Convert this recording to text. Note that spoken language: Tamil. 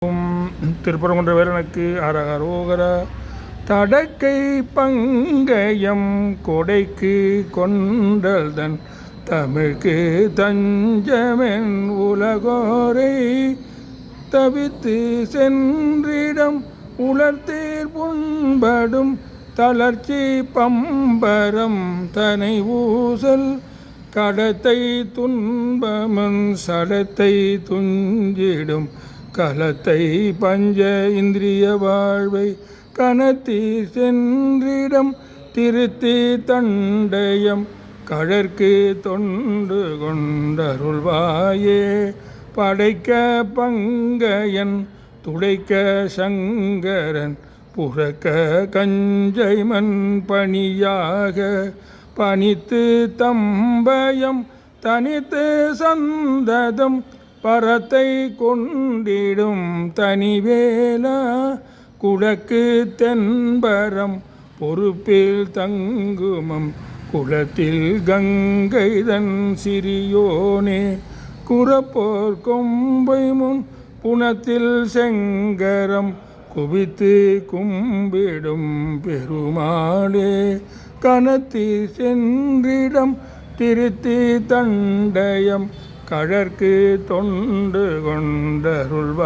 திருப்பரங்குன்ற வேலனுக்கு அரகரோகர. தடக்கை பங்கயம் கொடைக்கு கொண்டல்தன் தமிழ்க்கு தஞ்சமென் உலகோரை தவித்து சென்றிடம் உலர்த்தீர் புண்படும் தளர்ச்சி பம்பரம் தனை ஊசல் கடத்தை துன்பமன் சடத்தை துஞ்சிடும் கலத்தை பஞ்ச இந்திரிய வாழ்வை கனத்தீர் சென்றிடம் திருத்தி தண்டயம் கழற்கு தொண்டு கொண்டருள்வாயே. படைக்க பங்கயன் துடைக்க சங்கரன் புறக்க கஞ்சைமன் பணியாக பணித்து தம்பயம் தனித்து சந்ததம் பரத்தை கொண்டிடும் தனிவேலா குடக்கு தென்பரம் பொறுப்பில் தங்குமம் குளத்தில் கங்கைதன் சிறியோனே. குறப்போர் கொம்பை முன் புனத்தில் செங்கரம் குவித்து கும்பிடும் பெருமாளே. கனத்தி சென்றிடம் திருத்தி தண்டயம் கழற்கு தொண்டு கொண்டருள்வாயே.